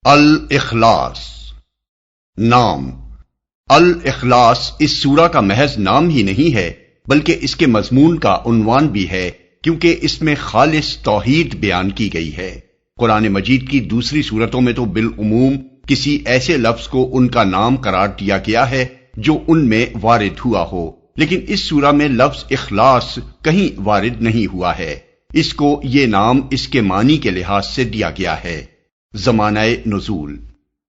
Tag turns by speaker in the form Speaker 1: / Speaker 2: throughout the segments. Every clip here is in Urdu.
Speaker 1: الاخلاص نام۔ الاخلاص اس سورہ کا محض نام ہی نہیں ہے بلکہ اس کے مضمون کا عنوان بھی ہے، کیونکہ اس میں خالص توحید بیان کی گئی ہے۔ قرآن مجید کی دوسری سورتوں میں تو بالعموم کسی ایسے لفظ کو ان کا نام قرار دیا گیا ہے جو ان میں وارد ہوا ہو، لیکن اس سورہ میں لفظ اخلاص کہیں وارد نہیں ہوا ہے۔ اس کو یہ نام اس کے معنی کے لحاظ سے دیا گیا ہے۔ زمانہ نزول،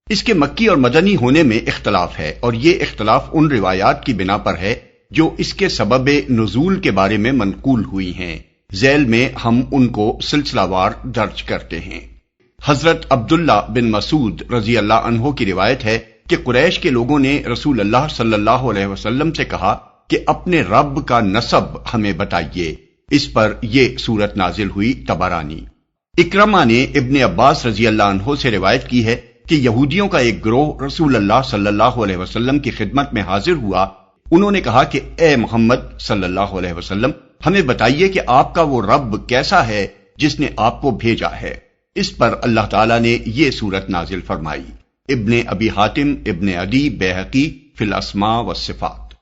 Speaker 1: اس کے مکی اور مدنی ہونے میں اختلاف ہے، اور یہ اختلاف ان روایات کی بنا پر ہے جو اس کے سبب نزول کے بارے میں منقول ہوئی ہیں۔ ذیل میں ہم ان کو سلسلہ وار درج کرتے ہیں۔ حضرت عبداللہ بن مسعود رضی اللہ عنہ کی روایت ہے کہ قریش کے لوگوں نے رسول اللہ صلی اللہ علیہ وسلم سے کہا کہ اپنے رب کا نسب ہمیں بتائیے۔ اس پر یہ سورت نازل ہوئی۔ طبرانی۔ اکرمہ نے ابن عباس رضی اللہ عنہ سے روایت کی ہے کہ یہودیوں کا ایک گروہ رسول اللہ صلی اللہ علیہ وسلم کی خدمت میں حاضر ہوا۔ انہوں نے کہا کہ اے محمد صلی اللہ علیہ وسلم، ہمیں بتائیے کہ آپ کا وہ رب کیسا ہے جس نے آپ کو بھیجا ہے۔ اس پر اللہ تعالیٰ نے یہ سورت نازل فرمائی۔ ابن ابی حاتم، ابن عدی، بیہقی فی الاسماء والصفات۔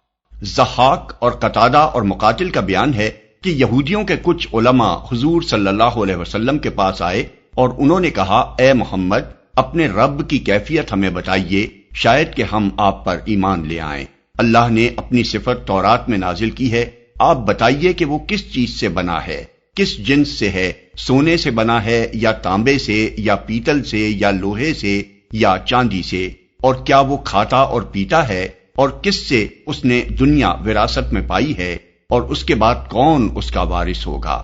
Speaker 1: ضحاک اور قتادہ اور مقاتل کا بیان ہے کہ یہودیوں کے کچھ علماء حضور صلی اللہ علیہ وسلم کے پاس آئے اور انہوں نے کہا، اے محمد، اپنے رب کی کیفیت ہمیں بتائیے، شاید کہ ہم آپ پر ایمان لے آئیں۔ اللہ نے اپنی صفت تورات میں نازل کی ہے، آپ بتائیے کہ وہ کس چیز سے بنا ہے، کس جنس سے ہے، سونے سے بنا ہے یا تانبے سے یا پیتل سے یا لوہے سے یا چاندی سے، اور کیا وہ کھاتا اور پیتا ہے، اور کس سے اس نے دنیا وراثت میں پائی ہے، اور اس کے بعد کون اس کا وارث ہوگا۔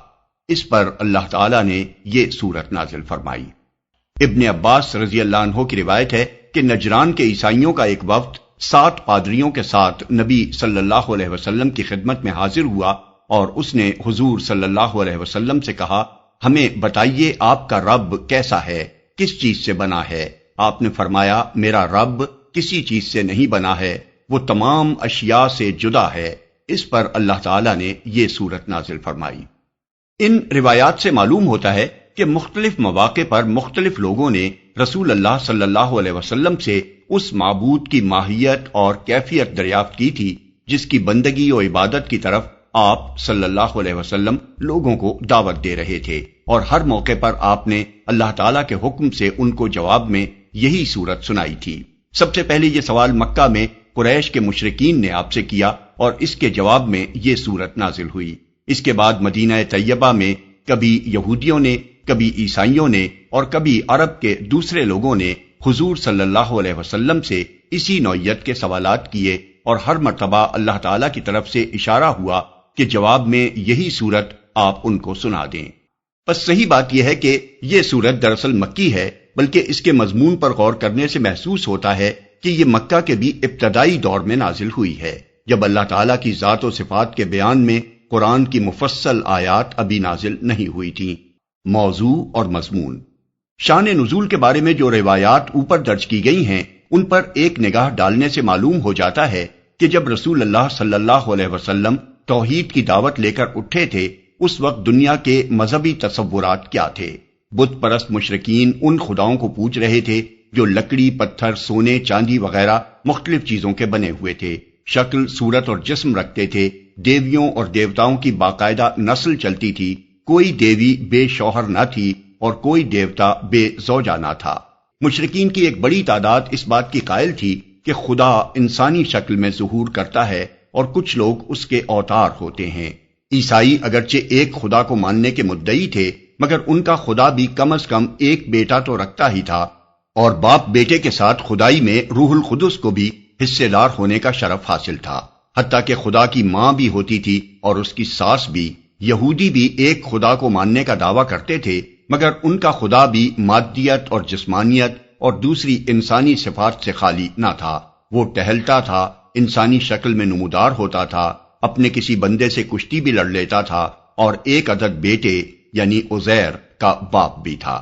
Speaker 1: اس پر اللہ تعالیٰ نے یہ سورت نازل فرمائی۔ ابن عباس رضی اللہ عنہ کی روایت ہے کہ نجران کے عیسائیوں کا ایک وفد 7 پادریوں کے ساتھ نبی صلی اللہ علیہ وسلم کی خدمت میں حاضر ہوا، اور اس نے حضور صلی اللہ علیہ وسلم سے کہا، ہمیں بتائیے آپ کا رب کیسا ہے، کس چیز سے بنا ہے۔ آپ نے فرمایا، میرا رب کسی چیز سے نہیں بنا ہے، وہ تمام اشیاء سے جدا ہے۔ اس پر اللہ تعالیٰ نے یہ سورت نازل فرمائی۔ ان روایات سے معلوم ہوتا ہے کہ مختلف مواقع پر مختلف لوگوں نے رسول اللہ صلی اللہ علیہ وسلم سے اس معبود کی ماہیت اور کیفیت دریافت کی تھی جس کی بندگی و عبادت کی طرف آپ صلی اللہ علیہ وسلم لوگوں کو دعوت دے رہے تھے، اور ہر موقع پر آپ نے اللہ تعالیٰ کے حکم سے ان کو جواب میں یہی سورت سنائی تھی۔ سب سے پہلے یہ سوال مکہ میں قریش کے مشرکین نے آپ سے کیا، اور اس کے جواب میں یہ سورت نازل ہوئی۔ اس کے بعد مدینہ طیبہ میں کبھی یہودیوں نے، کبھی عیسائیوں نے، اور کبھی عرب کے دوسرے لوگوں نے حضور صلی اللہ علیہ وسلم سے اسی نوعیت کے سوالات کیے، اور ہر مرتبہ اللہ تعالیٰ کی طرف سے اشارہ ہوا کہ جواب میں یہی سورت آپ ان کو سنا دیں۔ بس صحیح بات یہ ہے کہ یہ سورت دراصل مکی ہے، بلکہ اس کے مضمون پر غور کرنے سے محسوس ہوتا ہے کہ یہ مکہ کے بھی ابتدائی دور میں نازل ہوئی ہے، جب اللہ تعالیٰ کی ذات و صفات کے بیان میں قرآن کی مفصل آیات ابھی نازل نہیں ہوئی تھیں۔ موضوع اور مضمون۔ شان نزول کے بارے میں جو روایات اوپر درج کی گئی ہیں، ان پر ایک نگاہ ڈالنے سے معلوم ہو جاتا ہے کہ جب رسول اللہ صلی اللہ علیہ وسلم توحید کی دعوت لے کر اٹھے تھے، اس وقت دنیا کے مذہبی تصورات کیا تھے۔ بت پرست مشرکین ان خداؤں کو پوج رہے تھے جو لکڑی، پتھر، سونے، چاندی وغیرہ مختلف چیزوں کے بنے ہوئے تھے، شکل، صورت اور جسم رکھتے تھے۔ دیویوں اور دیوتاؤں کی باقاعدہ نسل چلتی تھی، کوئی دیوی بے شوہر نہ تھی اور کوئی دیوتا بے زوجہ نہ تھا۔ مشرکین کی ایک بڑی تعداد اس بات کی قائل تھی کہ خدا انسانی شکل میں ظہور کرتا ہے اور کچھ لوگ اس کے اوتار ہوتے ہیں۔ عیسائی اگرچہ ایک خدا کو ماننے کے مدعی تھے، مگر ان کا خدا بھی کم از کم ایک بیٹا تو رکھتا ہی تھا، اور باپ بیٹے کے ساتھ خدائی میں روح القدس کو بھی حصے دار ہونے کا شرف حاصل تھا۔ حتیٰ کہ خدا کی ماں بھی ہوتی تھی اور اس کی ساس بھی۔ یہودی بھی ایک خدا کو ماننے کا دعویٰ کرتے تھے، مگر ان کا خدا بھی مادیت اور جسمانیت اور دوسری انسانی صفات سے خالی نہ تھا۔ وہ ٹہلتا تھا، انسانی شکل میں نمودار ہوتا تھا، اپنے کسی بندے سے کشتی بھی لڑ لیتا تھا، اور ایک عدد بیٹے یعنی عزیر کا باپ بھی تھا۔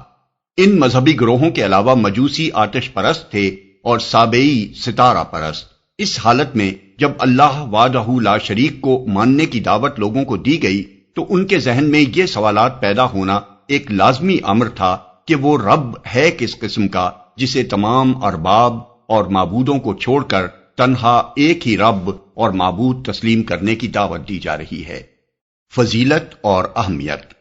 Speaker 1: ان مذہبی گروہوں کے علاوہ مجوسی آتش پرست تھے اور سابعی ستارہ پرست۔ اس حالت میں جب اللہ وحدہ لا شریک کو ماننے کی دعوت لوگوں کو دی گئی تو ان کے ذہن میں یہ سوالات پیدا ہونا ایک لازمی امر تھا کہ وہ رب ہے کس قسم کا جسے تمام ارباب اور معبودوں کو چھوڑ کر تنہا ایک ہی رب اور معبود تسلیم کرنے کی دعوت دی جا رہی ہے۔ فضیلت اور اہمیت۔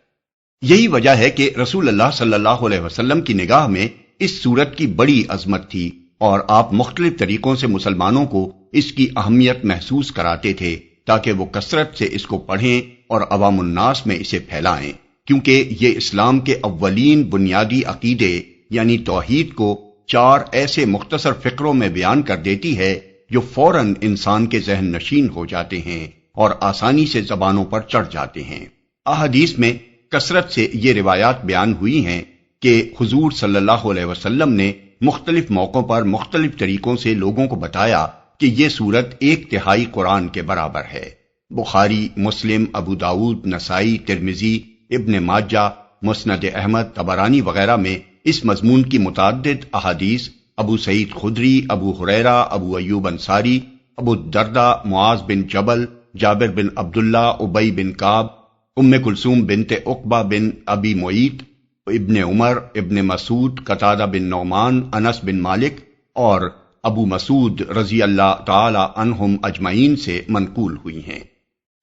Speaker 1: یہی وجہ ہے کہ رسول اللہ صلی اللہ علیہ وسلم کی نگاہ میں اس سورت کی بڑی عظمت تھی، اور آپ مختلف طریقوں سے مسلمانوں کو اس کی اہمیت محسوس کراتے تھے تاکہ وہ کثرت سے اس کو پڑھیں اور عوام الناس میں اسے پھیلائیں، کیونکہ یہ اسلام کے اولین بنیادی عقیدے یعنی توحید کو 4 ایسے مختصر فقروں میں بیان کر دیتی ہے جو فوراً انسان کے ذہن نشین ہو جاتے ہیں اور آسانی سے زبانوں پر چڑھ جاتے ہیں۔ احادیث میں کثرت سے یہ روایات بیان ہوئی ہیں کہ حضور صلی اللہ علیہ وسلم نے مختلف موقعوں پر مختلف طریقوں سے لوگوں کو بتایا کہ یہ سورت 1/3 قرآن کے برابر ہے۔ بخاری، مسلم، ابو داؤد، نسائی، ترمذی، ابن ماجہ، مسند احمد، طبرانی وغیرہ میں اس مضمون کی متعدد احادیث ابو سعید خدری، ابو ہریرہ، ابو ایوب انصاری، ابو الدرداء، معاذ بن جبل، جابر بن عبداللہ، ابی بن کعب، ام کلثوم بنت عقبہ بن ابی معیط، ابن عمر، ابن مسعود، قتادہ بن نعمان، انس بن مالک اور ابو مسعود رضی اللہ تعالی عنہم اجمعین سے منقول ہوئی ہیں۔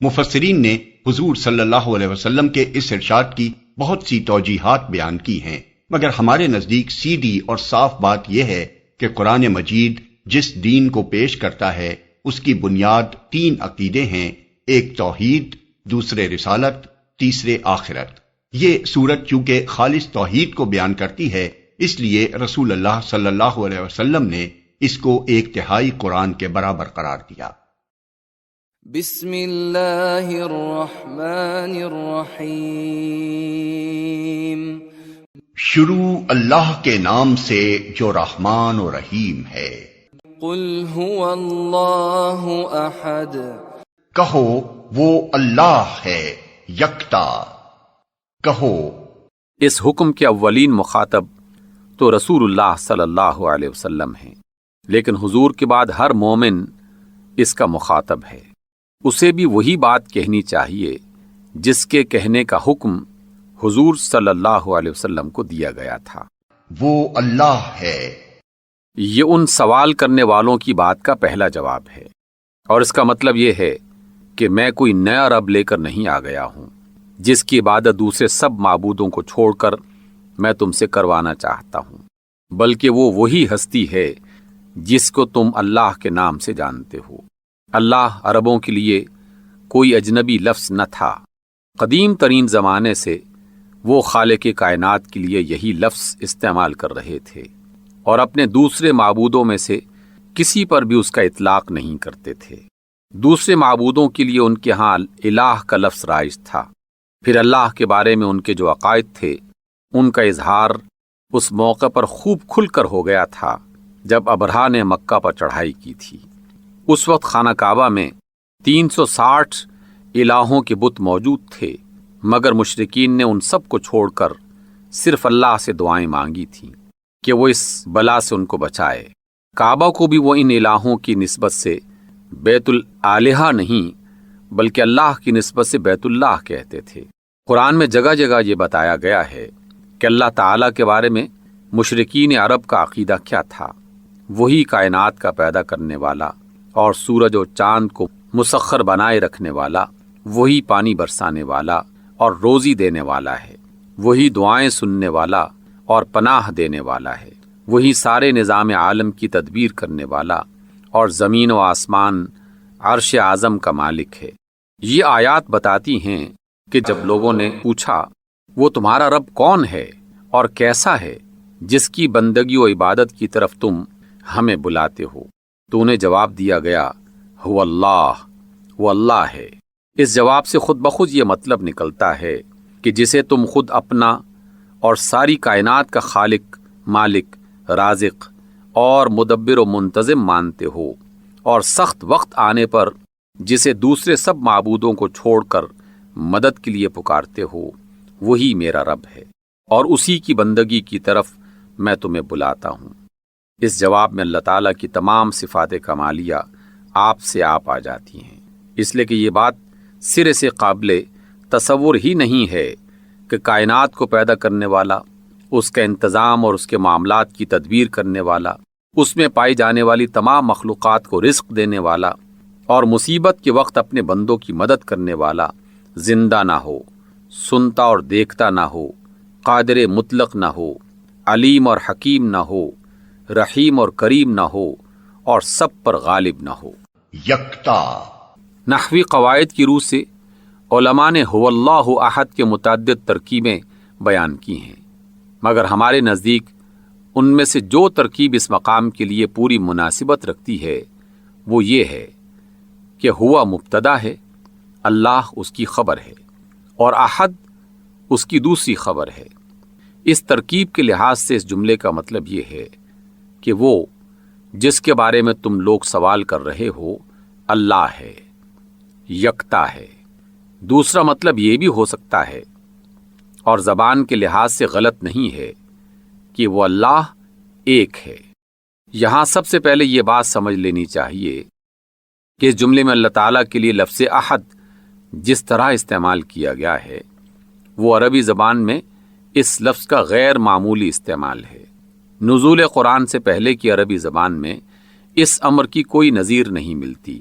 Speaker 1: مفسرین نے حضور صلی اللہ علیہ وسلم کے اس ارشاد کی بہت سی توجیحات بیان کی ہیں، مگر ہمارے نزدیک سیدھی اور صاف بات یہ ہے کہ قرآن مجید جس دین کو پیش کرتا ہے اس کی بنیاد 3 عقیدے ہیں، ایک توحید، دوسرے رسالت، تیسرے آخرت۔ یہ سورت چونکہ خالص توحید کو بیان کرتی ہے، اس لیے رسول اللہ صلی اللہ علیہ وسلم نے اس کو 1/3 قرآن کے برابر قرار دیا۔
Speaker 2: بسم اللہ الرحمن الرحیم۔
Speaker 1: شروع اللہ کے نام سے جو رحمان و رحیم ہے۔
Speaker 2: قل هو اللہ احد۔
Speaker 1: کہو وہ اللہ ہے یکتا۔ کہو۔
Speaker 3: اس حکم کے اولین مخاطب تو رسول اللہ صلی اللہ علیہ وسلم ہیں، لیکن حضور کے بعد ہر مومن اس کا مخاطب ہے۔ اسے بھی وہی بات کہنی چاہیے جس کے کہنے کا حکم حضور صلی اللہ علیہ وسلم کو دیا گیا تھا۔
Speaker 1: وہ اللہ ہے۔
Speaker 3: یہ ان سوال کرنے والوں کی بات کا پہلا جواب ہے، اور اس کا مطلب یہ ہے کہ میں کوئی نیا رب لے کر نہیں آ گیا ہوں جس کی عبادت دوسرے سب معبودوں کو چھوڑ کر میں تم سے کروانا چاہتا ہوں، بلکہ وہ وہی ہستی ہے جس کو تم اللہ کے نام سے جانتے ہو۔ اللہ عربوں کے لیے کوئی اجنبی لفظ نہ تھا۔ قدیم ترین زمانے سے وہ خالق کائنات کے لیے یہی لفظ استعمال کر رہے تھے، اور اپنے دوسرے معبودوں میں سے کسی پر بھی اس کا اطلاق نہیں کرتے تھے۔ دوسرے معبودوں کے لیے ان کے ہاں الہ کا لفظ رائج تھا۔ پھر اللہ کے بارے میں ان کے جو عقائد تھے ان کا اظہار اس موقع پر خوب کھل کر ہو گیا تھا جب ابرہہ نے مکہ پر چڑھائی کی تھی۔ اس وقت خانہ کعبہ میں 360 الہوں کے بت موجود تھے، مگر مشرکین نے ان سب کو چھوڑ کر صرف اللہ سے دعائیں مانگی تھیں کہ وہ اس بلا سے ان کو بچائے۔ کعبہ کو بھی وہ ان الہوں کی نسبت سے بیت الالہہ نہیں بلکہ اللہ کی نسبت سے بیت اللہ کہتے تھے۔ قرآن میں جگہ جگہ یہ بتایا گیا ہے کہ اللہ تعالیٰ کے بارے میں مشرکین عرب کا عقیدہ کیا تھا۔ وہی کائنات کا پیدا کرنے والا اور سورج و چاند کو مسخر بنائے رکھنے والا، وہی پانی برسانے والا اور روزی دینے والا ہے، وہی دعائیں سننے والا اور پناہ دینے والا ہے، وہی سارے نظام عالم کی تدبیر کرنے والا اور زمین و آسمان عرش اعظم کا مالک ہے۔ یہ آیات بتاتی ہیں کہ جب لوگوں نے پوچھا وہ تمہارا رب کون ہے اور کیسا ہے جس کی بندگی و عبادت کی طرف تم ہمیں بلاتے ہو، تو انہیں جواب دیا گیا هو اللہ، وہ اللہ ہے۔ اس جواب سے خود بخود یہ مطلب نکلتا ہے کہ جسے تم خود اپنا اور ساری کائنات کا خالق، مالک، رازق اور مدبر و منتظم مانتے ہو، اور سخت وقت آنے پر جسے دوسرے سب معبودوں کو چھوڑ کر مدد کے لیے پکارتے ہو، وہی میرا رب ہے اور اسی کی بندگی کی طرف میں تمہیں بلاتا ہوں۔ اس جواب میں اللہ تعالیٰ کی تمام صفات کمالیہ آپ سے آپ آ جاتی ہیں، اس لیے کہ یہ بات سرے سے قابل تصور ہی نہیں ہے کہ کائنات کو پیدا کرنے والا اس کا انتظام اور اس کے معاملات کی تدبیر کرنے والا، اس میں پائی جانے والی تمام مخلوقات کو رزق دینے والا اور مصیبت کے وقت اپنے بندوں کی مدد کرنے والا زندہ نہ ہو، سنتا اور دیکھتا نہ ہو، قادر مطلق نہ ہو، علیم اور حکیم نہ ہو، رحیم اور کریم نہ ہو، اور سب پر غالب نہ ہو۔
Speaker 1: یکتا۔
Speaker 3: نحوی قواعد کی روح سے علماء نے هو اللہ احد کے متعدد ترکیبیں بیان کی ہیں، مگر ہمارے نزدیک ان میں سے جو ترکیب اس مقام کے لیے پوری مناسبت رکھتی ہے وہ یہ ہے کہ ہوا مبتدا ہے، اللہ اس کی خبر ہے، اور احد اس کی دوسری خبر ہے۔ اس ترکیب کے لحاظ سے اس جملے کا مطلب یہ ہے کہ وہ جس کے بارے میں تم لوگ سوال کر رہے ہو اللہ ہے، یکتا ہے۔ دوسرا مطلب یہ بھی ہو سکتا ہے، اور زبان کے لحاظ سے غلط نہیں ہے، کہ وہ اللہ ایک ہے۔ یہاں سب سے پہلے یہ بات سمجھ لینی چاہیے کہ اس جملے میں اللہ تعالیٰ کے لیے لفظ احد جس طرح استعمال کیا گیا ہے وہ عربی زبان میں اس لفظ کا غیر معمولی استعمال ہے۔ نزول قرآن سے پہلے کی عربی زبان میں اس امر کی کوئی نظیر نہیں ملتی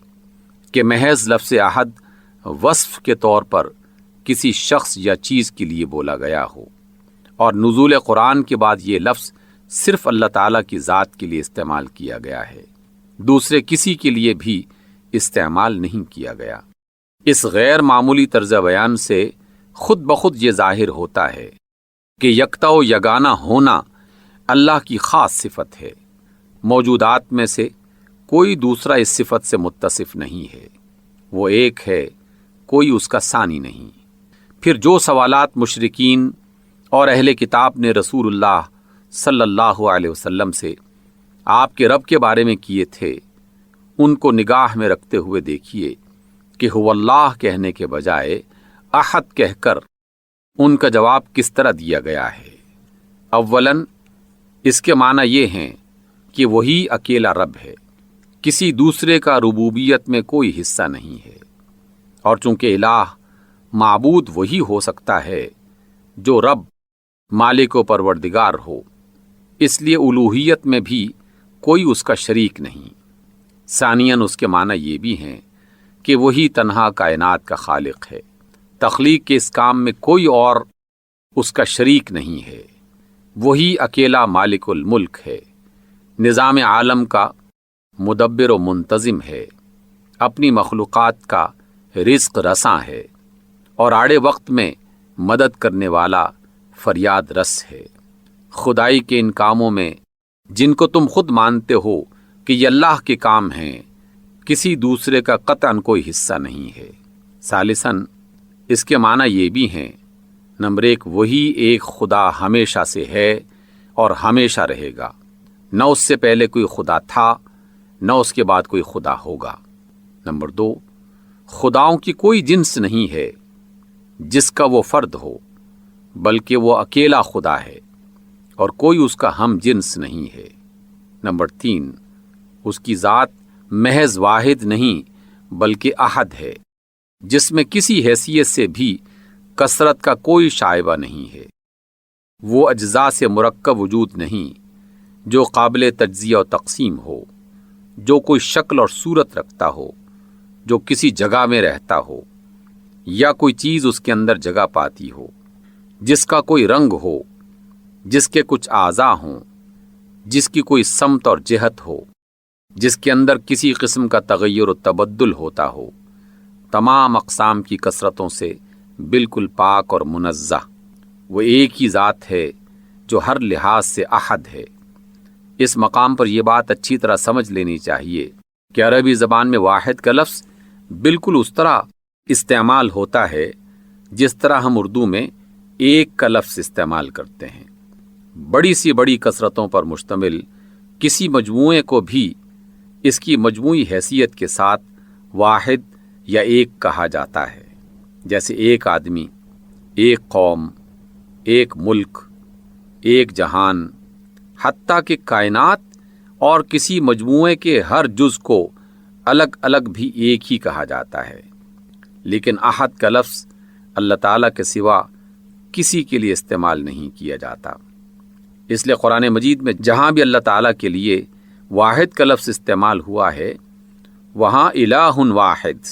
Speaker 3: کہ محض لفظ احد وصف کے طور پر کسی شخص یا چیز کے لیے بولا گیا ہو، اور نزول قرآن کے بعد یہ لفظ صرف اللہ تعالیٰ کی ذات کے لیے استعمال کیا گیا ہے، دوسرے کسی کے لیے بھی استعمال نہیں کیا گیا۔ اس غیر معمولی طرز بیان سے خود بخود یہ ظاہر ہوتا ہے کہ یکتا و یگانہ ہونا اللہ کی خاص صفت ہے، موجودات میں سے کوئی دوسرا اس صفت سے متصف نہیں ہے، وہ ایک ہے، کوئی اس کا ثانی نہیں۔ پھر جو سوالات مشرکین اور اہل کتاب نے رسول اللہ صلی اللہ علیہ وسلم سے آپ کے رب کے بارے میں کیے تھے، ان کو نگاہ میں رکھتے ہوئے دیکھیے کہ هو اللہ کہنے کے بجائے احد کہہ کر ان کا جواب کس طرح دیا گیا ہے۔ اولاً اس کے معنی یہ ہیں کہ وہی اکیلا رب ہے، کسی دوسرے کا ربوبیت میں کوئی حصہ نہیں ہے، اور چونکہ الہ معبود وہی ہو سکتا ہے جو رب مالک و پروردگار ہو، اس لیے الوہیت میں بھی کوئی اس کا شریک نہیں۔ ثانیاً اس کے معنی یہ بھی ہیں کہ وہی تنہا کائنات کا خالق ہے، تخلیق کے اس کام میں کوئی اور اس کا شریک نہیں ہے، وہی اکیلا مالک الملک ہے، نظام عالم کا مدبر و منتظم ہے، اپنی مخلوقات کا رزق رساں ہے، اور آڑے وقت میں مدد کرنے والا فریاد رس ہے۔ خدائی کے ان کاموں میں جن کو تم خود مانتے ہو کہ یہ اللہ کے کام ہیں، کسی دوسرے کا قطعاً کوئی حصہ نہیں ہے۔ ثالثاً اس کے معنی یہ بھی ہیں، نمبر ایک، وہی ایک خدا ہمیشہ سے ہے اور ہمیشہ رہے گا، نہ اس سے پہلے کوئی خدا تھا نہ اس کے بعد کوئی خدا ہوگا۔ نمبر دو، خداؤں کی کوئی جنس نہیں ہے جس کا وہ فرد ہو، بلکہ وہ اکیلا خدا ہے اور کوئی اس کا ہم جنس نہیں ہے۔ نمبر تین، اس کی ذات محض واحد نہیں بلکہ احد ہے، جس میں کسی حیثیت سے بھی کثرت کا کوئی شائبہ نہیں ہے، وہ اجزاء سے مرکب وجود نہیں جو قابل تجزیہ و تقسیم ہو، جو کوئی شکل اور صورت رکھتا ہو، جو کسی جگہ میں رہتا ہو یا کوئی چیز اس کے اندر جگہ پاتی ہو، جس کا کوئی رنگ ہو، جس کے کچھ اعضاء ہوں، جس کی کوئی سمت اور جہت ہو، جس کے اندر کسی قسم کا تغیر و تبدل ہوتا ہو، تمام اقسام کی کثرتوں سے بالکل پاک اور منزہ۔ وہ ایک ہی ذات ہے جو ہر لحاظ سے احد ہے۔ اس مقام پر یہ بات اچھی طرح سمجھ لینی چاہیے کہ عربی زبان میں واحد کا لفظ بالکل اس طرح استعمال ہوتا ہے جس طرح ہم اردو میں ایک کا لفظ استعمال کرتے ہیں۔ بڑی سی بڑی کثرتوں پر مشتمل کسی مجموعے کو بھی اس کی مجموعی حیثیت کے ساتھ واحد یا ایک کہا جاتا ہے، جیسے ایک آدمی، ایک قوم، ایک ملک، ایک جہان، حتیٰ کہ کائنات اور کسی مجموعے کے ہر جز کو الگ الگ بھی ایک ہی کہا جاتا ہے۔ لیکن احد کا لفظ اللہ تعالیٰ کے سوا کسی کے لیے استعمال نہیں کیا جاتا۔ اس لیے قرآن مجید میں جہاں بھی اللہ تعالیٰ کے لیے واحد کا لفظ استعمال ہوا ہے وہاں الہ واحد،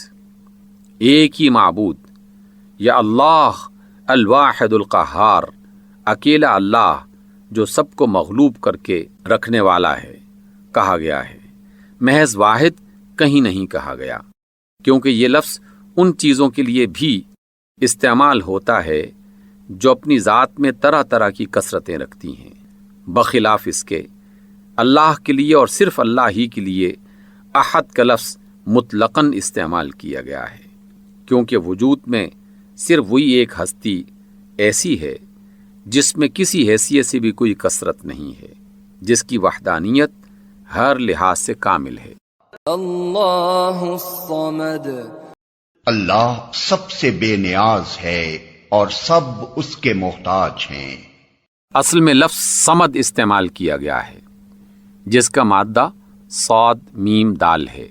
Speaker 3: ایک ہی معبود، یا اللہ الواحد القہار، اکیلا اللہ جو سب کو مغلوب کر کے رکھنے والا ہے کہا گیا ہے، محض واحد کہیں نہیں کہا گیا، کیونکہ یہ لفظ ان چیزوں کے لیے بھی استعمال ہوتا ہے جو اپنی ذات میں طرح طرح کی کثرتیں رکھتی ہیں، بخلاف اس کے اللہ کے لیے اور صرف اللہ ہی کے لیے احد کا لفظ مطلقاً استعمال کیا گیا ہے، کیونکہ وجود میں صرف وہی ایک ہستی ایسی ہے جس میں کسی حیثیت سے بھی کوئی کثرت نہیں ہے، جس کی وحدانیت ہر لحاظ سے کامل ہے۔
Speaker 2: اللہ الصمد،
Speaker 1: اللہ سب سے بے نیاز ہے اور سب اس کے محتاج ہیں۔
Speaker 3: اصل میں لفظ صمد استعمال کیا گیا ہے جس کا مادہ صاد میم دال ہے۔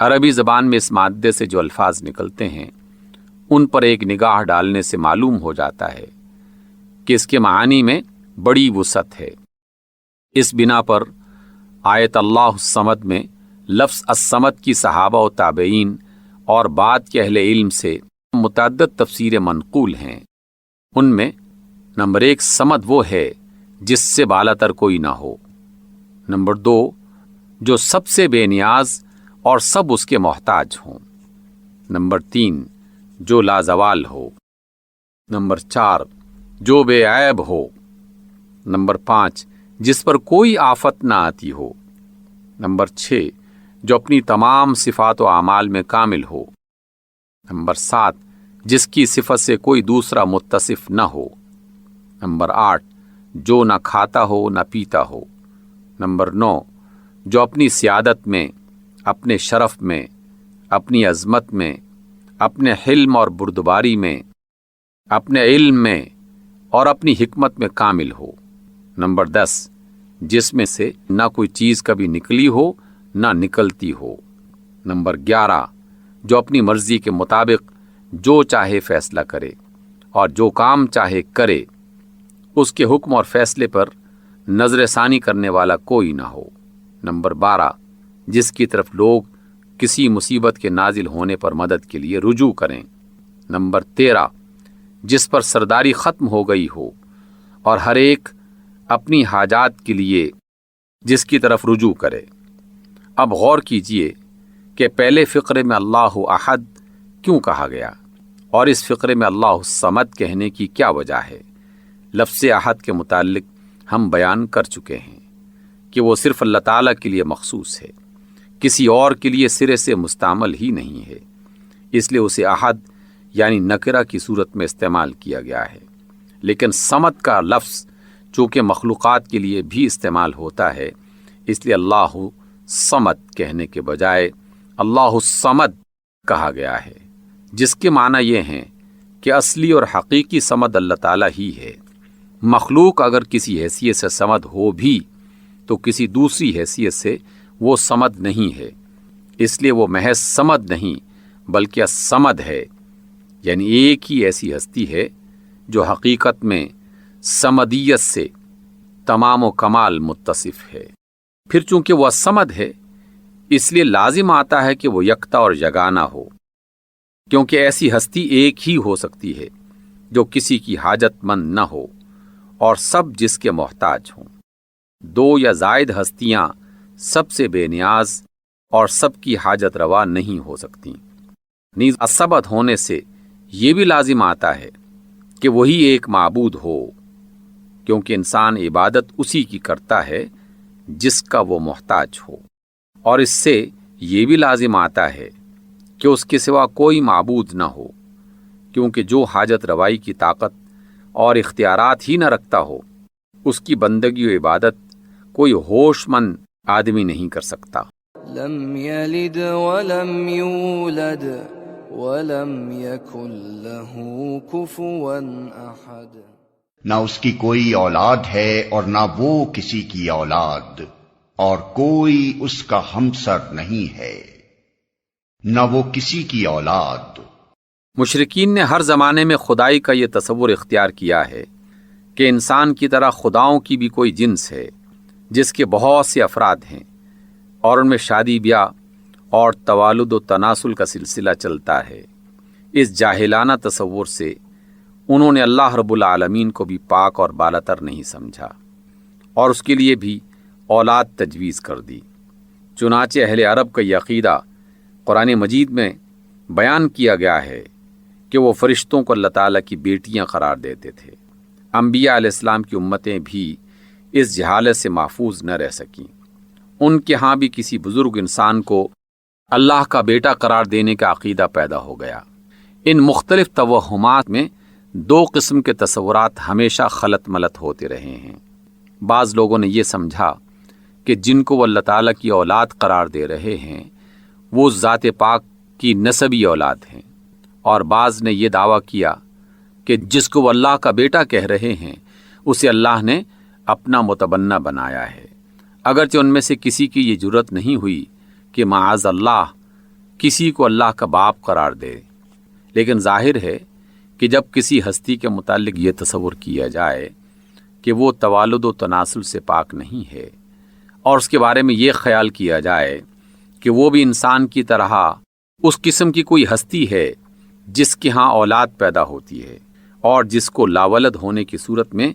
Speaker 3: عربی زبان میں اس مادے سے جو الفاظ نکلتے ہیں ان پر ایک نگاہ ڈالنے سے معلوم ہو جاتا ہے کہ اس کے معانی میں بڑی وسعت ہے۔ اس بنا پر آیت اللہ الصمد میں لفظ الصمد کی صحابہ و تابعین اور بعد کے اہل علم سے متعدد تفسیریں منقول ہیں۔ ان میں نمبر 1 صمد وہ ہے جس سے بالاتر کوئی نہ ہو، نمبر 2 جو سب سے بے نیاز اور سب اس کے محتاج ہوں، نمبر 3 جو لازوال ہو، نمبر 4 جو بے عیب ہو، نمبر 5 جس پر کوئی آفت نہ آتی ہو، نمبر 6 جو اپنی تمام صفات و اعمال میں کامل ہو، نمبر 7 جس کی صفت سے کوئی دوسرا متصف نہ ہو، نمبر 8 جو نہ کھاتا ہو نہ پیتا ہو، نمبر 9 جو اپنی سیادت میں، اپنے شرف میں، اپنی عظمت میں، اپنے حلم اور بردباری میں، اپنے علم میں اور اپنی حکمت میں کامل ہو، نمبر 10 جس میں سے نہ کوئی چیز کبھی نکلی ہو نہ نکلتی ہو، نمبر 11 جو اپنی مرضی کے مطابق جو چاہے فیصلہ کرے اور جو کام چاہے کرے، اس کے حکم اور فیصلے پر نظر ثانی کرنے والا کوئی نہ ہو، نمبر 12 جس کی طرف لوگ کسی مصیبت کے نازل ہونے پر مدد کے لیے رجوع کریں، نمبر 13 جس پر سرداری ختم ہو گئی ہو اور ہر ایک اپنی حاجات کے لیے جس کی طرف رجوع کرے۔ اب غور کیجئے کہ پہلے فقرے میں اللہ احد کیوں کہا گیا اور اس فقرے میں اللہ الصمد کہنے کی کیا وجہ ہے؟ لفظ احد کے متعلق ہم بیان کر چکے ہیں کہ وہ صرف اللہ تعالیٰ کے لیے مخصوص ہے، کسی اور کے لیے سرے سے مستعمل ہی نہیں ہے، اس لیے اسے احد یعنی نکرہ کی صورت میں استعمال کیا گیا ہے۔ لیکن صمد کا لفظ چونکہ مخلوقات کے لیے بھی استعمال ہوتا ہے، اس لیے اللہ صمد کہنے کے بجائے اللہ الصمد کہا گیا ہے، جس کے معنی یہ ہیں کہ اصلی اور حقیقی صمد اللہ تعالیٰ ہی ہے۔ مخلوق اگر کسی حیثیت سے صمد ہو بھی تو کسی دوسری حیثیت سے وہ صمد نہیں ہے، اس لیے وہ محض صمد نہیں بلکہ الصمد ہے، یعنی ایک ہی ایسی ہستی ہے جو حقیقت میں صمدیت سے تمام و کمال متصف ہے۔ پھر چونکہ وہ الصمد ہے اس لیے لازم آتا ہے کہ وہ یکتا اور یگانہ ہو، کیونکہ ایسی ہستی ایک ہی ہو سکتی ہے جو کسی کی حاجت مند نہ ہو اور سب جس کے محتاج ہوں۔ 2 یا زائد ہستیاں سب سے بے نیاز اور سب کی حاجت روا نہیں ہو سکتی۔ نیز الصمد ہونے سے یہ بھی لازم آتا ہے کہ وہی ایک معبود ہو، کیونکہ انسان عبادت اسی کی کرتا ہے جس کا وہ محتاج ہو، اور اس سے یہ بھی لازم آتا ہے کہ اس کے سوا کوئی معبود نہ ہو، کیونکہ جو حاجت روائی کی طاقت اور اختیارات ہی نہ رکھتا ہو اس کی بندگی و عبادت کوئی ہوش مند آدمی نہیں کر سکتا۔
Speaker 2: لم يلد ولم يولد ولم يكن له كفوا احد،
Speaker 1: نہ اس کی کوئی اولاد ہے اور نہ وہ کسی کی اولاد، اور کوئی اس کا ہمسر نہیں ہے، نہ وہ کسی کی اولاد۔
Speaker 3: مشرکین نے ہر زمانے میں خدائی کا یہ تصور اختیار کیا ہے کہ انسان کی طرح خداؤں کی بھی کوئی جنس ہے جس کے بہت سے افراد ہیں اور ان میں شادی بیاہ اور توالد و تناسل کا سلسلہ چلتا ہے۔ اس جاہلانہ تصور سے انہوں نے اللہ رب العالمین کو بھی پاک اور بالاتر نہیں سمجھا اور اس کے لیے بھی اولاد تجویز کر دی۔ چنانچہ اہل عرب کا یہ عقیدہ قرآن مجید میں بیان کیا گیا ہے کہ وہ فرشتوں کو اللہ تعالیٰ کی بیٹیاں قرار دیتے تھے۔ انبیاء علیہ السلام کی امتیں بھی اس جہالت سے محفوظ نہ رہ سکیں۔ ان کے ہاں بھی کسی بزرگ انسان کو اللہ کا بیٹا قرار دینے کا عقیدہ پیدا ہو گیا۔ ان مختلف توہمات میں دو قسم کے تصورات ہمیشہ خلط ملط ہوتے رہے ہیں۔ بعض لوگوں نے یہ سمجھا کہ جن کو وہ اللہ تعالیٰ کی اولاد قرار دے رہے ہیں وہ ذات پاک کی نسبی اولاد ہیں، اور بعض نے یہ دعویٰ کیا کہ جس کو وہ اللہ کا بیٹا کہہ رہے ہیں اسے اللہ نے اپنا متبنہ بنایا ہے، اگرچہ ان میں سے کسی کی یہ جرت نہیں ہوئی کہ معاذ اللہ کسی کو اللہ کا باپ قرار دے۔ لیکن ظاہر ہے کہ جب کسی ہستی کے متعلق یہ تصور کیا جائے کہ وہ توالد و تناسل سے پاک نہیں ہے، اور اس کے بارے میں یہ خیال کیا جائے کہ وہ بھی انسان کی طرح اس قسم کی کوئی ہستی ہے جس کے ہاں اولاد پیدا ہوتی ہے اور جس کو لاولد ہونے کی صورت میں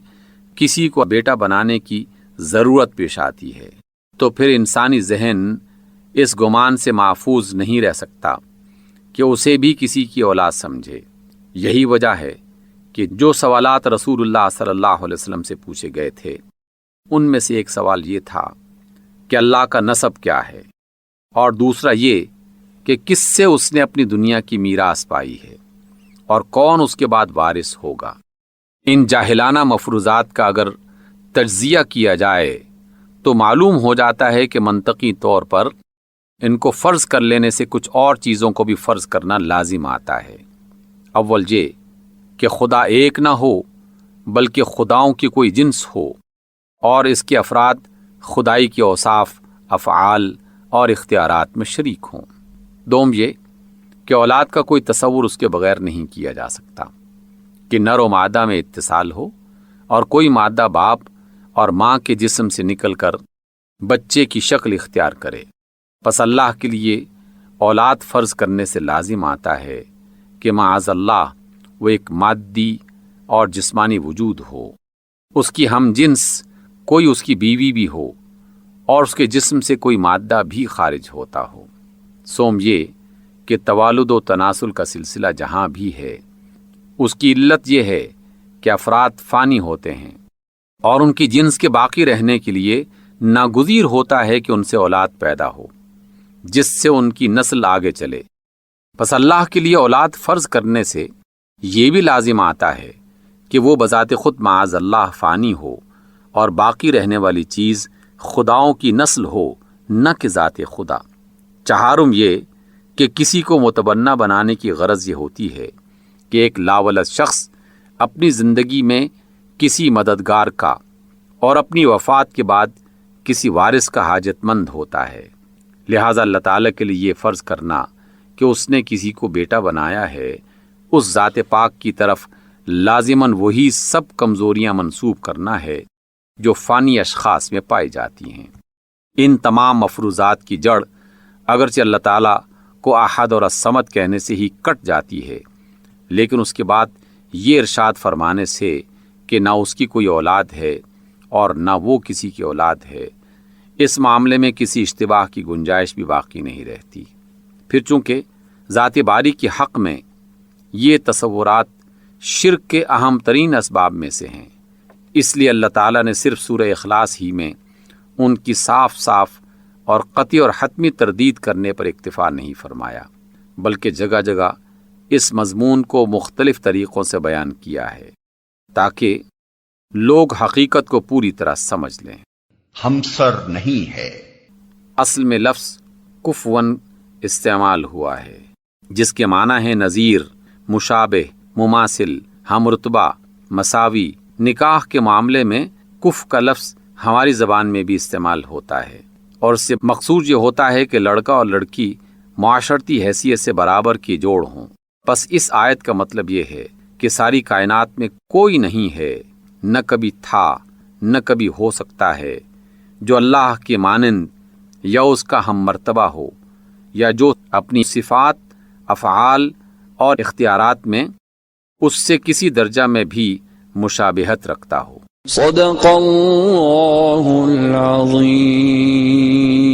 Speaker 3: کسی کو بیٹا بنانے کی ضرورت پیش آتی ہے، تو پھر انسانی ذہن اس گمان سے محفوظ نہیں رہ سکتا کہ اسے بھی کسی کی اولاد سمجھے۔ یہی وجہ ہے کہ جو سوالات رسول اللہ صلی اللہ علیہ وسلم سے پوچھے گئے تھے ان میں سے ایک سوال یہ تھا کہ اللہ کا نسب کیا ہے، اور دوسرا یہ کہ کس سے اس نے اپنی دنیا کی میراث پائی ہے اور کون اس کے بعد وارث ہوگا۔ ان جاہلانہ مفروضات کا اگر تجزیہ کیا جائے تو معلوم ہو جاتا ہے کہ منطقی طور پر ان کو فرض کر لینے سے کچھ اور چیزوں کو بھی فرض کرنا لازم آتا ہے۔ اول یہ کہ خدا ایک نہ ہو بلکہ خداؤں کی کوئی جنس ہو اور اس کے افراد خدائی کے اوصاف، افعال اور اختیارات میں شریک ہوں۔ دوم یہ کہ اولاد کا کوئی تصور اس کے بغیر نہیں کیا جا سکتا، کہ نر و مادہ میں اتصال ہو اور کوئی مادہ باپ اور ماں کے جسم سے نکل کر بچے کی شکل اختیار کرے۔ پس اللہ کے لیے اولاد فرض کرنے سے لازم آتا ہے کہ معاذ اللہ وہ ایک مادی اور جسمانی وجود ہو، اس کی ہم جنس کوئی اس کی بیوی بھی ہو اور اس کے جسم سے کوئی مادہ بھی خارج ہوتا ہو۔ سوم یہ کہ توالد و تناسل کا سلسلہ جہاں بھی ہے اس کی علت یہ ہے کہ افراد فانی ہوتے ہیں اور ان کی جنس کے باقی رہنے کے لیے ناگزیر ہوتا ہے کہ ان سے اولاد پیدا ہو جس سے ان کی نسل آگے چلے۔ پس اللہ کے لیے اولاد فرض کرنے سے یہ بھی لازم آتا ہے کہ وہ بذات خود معاذ اللہ فانی ہو اور باقی رہنے والی چیز خداؤں کی نسل ہو، نہ کہ ذات خدا۔ چہارم یہ کہ کسی کو متبنہ بنانے کی غرض یہ ہوتی ہے کہ ایک لاولد شخص اپنی زندگی میں کسی مددگار کا اور اپنی وفات کے بعد کسی وارث کا حاجت مند ہوتا ہے، لہٰذا اللہ تعالیٰ کے لیے یہ فرض کرنا کہ اس نے کسی کو بیٹا بنایا ہے، اس ذات پاک کی طرف لازماً وہی سب کمزوریاں منسوب کرنا ہے جو فانی اشخاص میں پائی جاتی ہیں۔ ان تمام مفروضات کی جڑ اگرچہ اللہ تعالیٰ کو احد اور الصمد کہنے سے ہی کٹ جاتی ہے، لیکن اس کے بعد یہ ارشاد فرمانے سے کہ نہ اس کی کوئی اولاد ہے اور نہ وہ کسی کی اولاد ہے، اس معاملے میں کسی اشتباہ کی گنجائش بھی باقی نہیں رہتی۔ پھر چونکہ ذات باری کے حق میں یہ تصورات شرک کے اہم ترین اسباب میں سے ہیں، اس لیے اللہ تعالیٰ نے صرف سورہ اخلاص ہی میں ان کی صاف صاف اور قطعی اور حتمی تردید کرنے پر اکتفا نہیں فرمایا، بلکہ جگہ جگہ اس مضمون کو مختلف طریقوں سے بیان کیا ہے تاکہ لوگ حقیقت کو پوری طرح سمجھ لیں۔
Speaker 1: ہمسر نہیں ہے۔
Speaker 3: اصل میں لفظ کفون استعمال ہوا ہے جس کے معنی ہے نظیر، مشابہ، مماثل، ہم رتبہ، مساوی۔ نکاح کے معاملے میں کف کا لفظ ہماری زبان میں بھی استعمال ہوتا ہے اور اس سے مقصود یہ ہوتا ہے کہ لڑکا اور لڑکی معاشرتی حیثیت سے برابر کی جوڑ ہوں۔ پس اس آیت کا مطلب یہ ہے کہ ساری کائنات میں کوئی نہیں ہے نہ کبھی تھا نہ کبھی ہو سکتا ہے جو اللہ کے مانند یا اس کا ہم مرتبہ ہو، یا جو اپنی صفات، افعال اور اختیارات میں اس سے کسی درجہ میں بھی مشابہت رکھتا ہو۔
Speaker 2: صدق اللہ العظیم۔